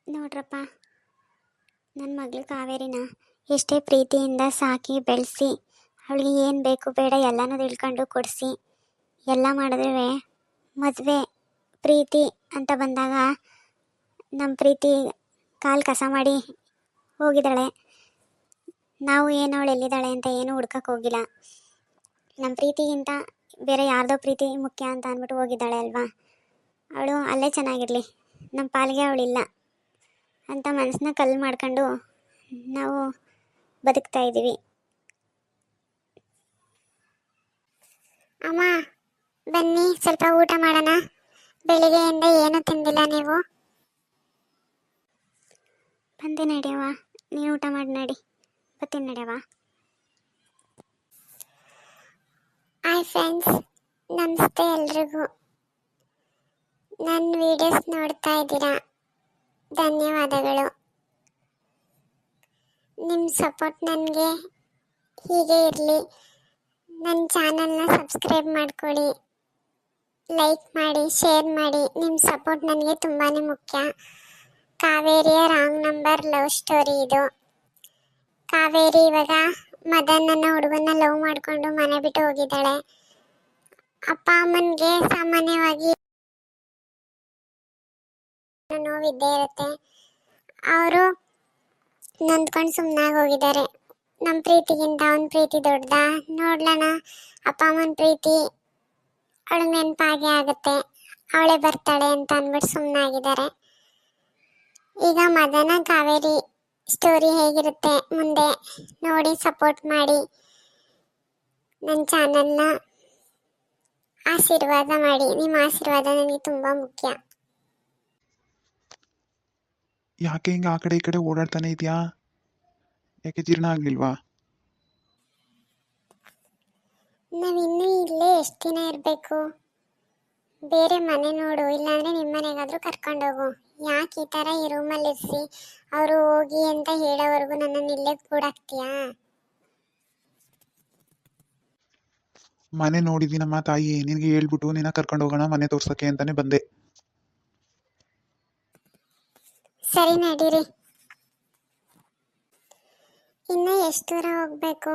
ನೋಡ್ರಪ್ಪ, ನನ್ನ ಮಗಳು ಕಾವೇರಿನ ಎಷ್ಟೇ ಪ್ರೀತಿಯಿಂದ ಸಾಕಿ ಬೆಳೆಸಿ ಅವಳಿಗೆ ಏನು ಬೇಕು ಬೇಡ ಎಲ್ಲನೂ ತಿಳ್ಕೊಂಡು ಕೊಡಿಸಿ ಎಲ್ಲ ಮಾಡಿದ್ರೆ ಮದುವೆ ಪ್ರೀತಿ ಅಂತ ಬಂದಾಗ ನಮ್ಮ ಪ್ರೀತಿ ಕಾಲು ಕಸ ಮಾಡಿ ಹೋಗಿದ್ದಾಳೆ. ನಾವು ಏನು ಅವಳು ಎಲ್ಲಿದ್ದಾಳೆ ಅಂತ ಏನೂ ಹುಡ್ಕಕ್ಕೆ ಹೋಗಿಲ್ಲ. ನಮ್ಮ ಪ್ರೀತಿಗಿಂತ ಬೇರೆ ಯಾರ್ದೋ ಪ್ರೀತಿ ಮುಖ್ಯ ಅಂತ ಅಂದ್ಬಿಟ್ಟು ಹೋಗಿದ್ದಾಳೆ ಅಲ್ವಾ. ಅವಳು ಅಲ್ಲೇ ಚೆನ್ನಾಗಿರಲಿ, ನಮ್ಮ ಪಾಲಿಗೆ ಅವಳಿಲ್ಲ ಅಂತ ಮನಸ್ಸನ್ನ ಕಲ್ಲು ಮಾಡ್ಕೊಂಡು ನಾವು ಬದುಕ್ತಾ ಇದ್ದೀವಿ. ಅಮ್ಮ ಬನ್ನಿ, ಸ್ವಲ್ಪ ಊಟ ಮಾಡೋಣ. ಬೆಳಿಗ್ಗೆಯಿಂದ ಏನೂ ತಿಂದಿಲ್ಲ ನೀವು. ಬಂದೆ ನಡೆಯವ, ನೀನು ಊಟ ಮಾಡಿ ನಡಿ. ಬರ್ತೀನಿ ನಡೆಯವ. ಹಾಯ್ ಫ್ರೆಂಡ್ಸ್, ನಮಸ್ತೆ ಎಲ್ರಿಗೂ. ನನ್ನ ವಿಡಿಯೋಸ್ ನೋಡ್ತಾ ಇದ್ದೀರಾ, ಧನ್ಯವಾದಗಳು. ನಿಮ್ಮ ಸಪೋರ್ಟ್ ನನಗೆ ಹೀಗೆ ಇರಲಿ. ನನ್ನ ಚಾನಲ್ನ ಸಬ್ಸ್ಕ್ರೈಬ್ ಮಾಡ್ಕೊಳ್ಳಿ, ಲೈಕ್ ಮಾಡಿ, ಶೇರ್ ಮಾಡಿ. ನಿಮ್ಮ ಸಪೋರ್ಟ್ ನನಗೆ ತುಂಬಾ ಮುಖ್ಯ. ಕಾವೇರಿಯ ರಾಂಗ್ ನಂಬರ್ ಲವ್ ಸ್ಟೋರಿ ಇದು. ಕಾವೇರಿ ಇವಾಗ ಮದನ್ ಅನ್ನೋ ಹುಡುಗನ ಲವ್ ಮಾಡಿಕೊಂಡು ಮನೆ ಬಿಟ್ಟು ಹೋಗಿದ್ದಾಳೆ. ಅಪ್ಪ ಅಮ್ಮನಿಗೆ ಸಾಮಾನ್ಯವಾಗಿ ನೋವಿದ್ದೇ ಇರುತ್ತೆ. ಅವರು ನೊಂದ್ಕೊಂಡು ಸುಮ್ಮನಾಗಿ ಹೋಗಿದ್ದಾರೆ. ನಮ್ಮ ಪ್ರೀತಿಗಿಂತ ಅವನ ಪ್ರೀತಿ ದೊಡ್ಡದ, ನೋಡ್ಲಣ ಅಪ್ಪ ಅಮ್ಮನ ಪ್ರೀತಿ ಅವಳಿಗೆ ನೆನಪಾಗೆ ಆಗುತ್ತೆ, ಅವಳೇ ಬರ್ತಾಳೆ ಅಂತ ಅಂದ್ಬಿಟ್ಟು ಸುಮ್ಮನಾಗಿದ್ದಾರೆ. ಈಗ ಮದನ ಕಾವೇರಿ ಸ್ಟೋರಿ ಹೇಗಿರುತ್ತೆ ಮುಂದೆ ನೋಡಿ ಸಪೋರ್ಟ್ ಮಾಡಿ. ನನ್ನ ಚಾನಲ್ನ ಆಶೀರ್ವಾದ ಮಾಡಿ. ನಿಮ್ಮ ಆಶೀರ್ವಾದ ನನಗೆ ತುಂಬ ಮುಖ್ಯ. ಯಾಕೆ ಹಿಂಗೆ ಆ ಕಡೆ ಈ ಕಡೆ ಓಡಾಡ್ತಾನೆ ಇದೆಯಾ? ಯಾಕೆ ಜೀರ್ಣ ಆಗ್ಲಿಲ್ವಾ? ನಾವಿನ್ನೂ ಇಲ್ಲೇ ಎಷ್ಟು ದಿನ ಇರಬೇಕು? ಬೇರೆ ಮನೆ ನೋಡು, ಇಲ್ಲಾಂದ್ರೆ ನಿಮ್ಮ ಮನೆಗಾದ್ರೂ ಕರ್ಕೊಂಡೋಗು. ಯಾಕೆ ಈ ಥರ ಈ ರೂಮಲ್ಲಿ ಇರಿಸಿ ಅವರು ಹೋಗಿ ಅಂತ ಹೇಳೋವರೆಗೂ ನನ್ನನ್ನು ಇಲ್ಲೇ ಕೂಡಾಕ್ತೀಯಾ? ಮನೆ ನೋಡಿದ್ದೀನಮ್ಮ ತಾಯಿ, ನಿನಗೆ ಹೇಳ್ಬಿಟ್ಟು ನಿನ್ನ ಕರ್ಕೊಂಡು ಹೋಗೋಣ ಮನೆ ತೋರ್ಸಕ್ಕೆ ಅಂತಾನೆ ಬಂದೆ. ಸರಿ ನಡೀರಿ. ಇನ್ನು ಎಷ್ಟು ದೂರ ಹೋಗ್ಬೇಕು?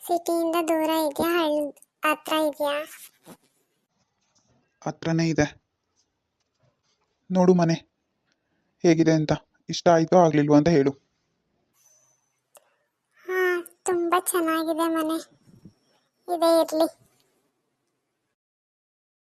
ಸಿಟಿಯಿಂದ ದೂರ ಇದೆಯಾ, ಹಳ್ಳಿ ಹತ್ರ ಇದೆಯಾ? ಹತ್ರನೇ ಇದೆ. ನೋಡು ಮನೆ ಹೇಗಿದೆ ಅಂತ, ಇಷ್ಟ ಆಯ್ತೋ ಆಗ್ಲಿಲ್ವೋ ಅಂತ ಹೇಳು. ಹಾ, ತುಂಬ ಚೆನ್ನಾಗಿದೆ ಮನೆ. ಇದೇ ಇರಲಿ.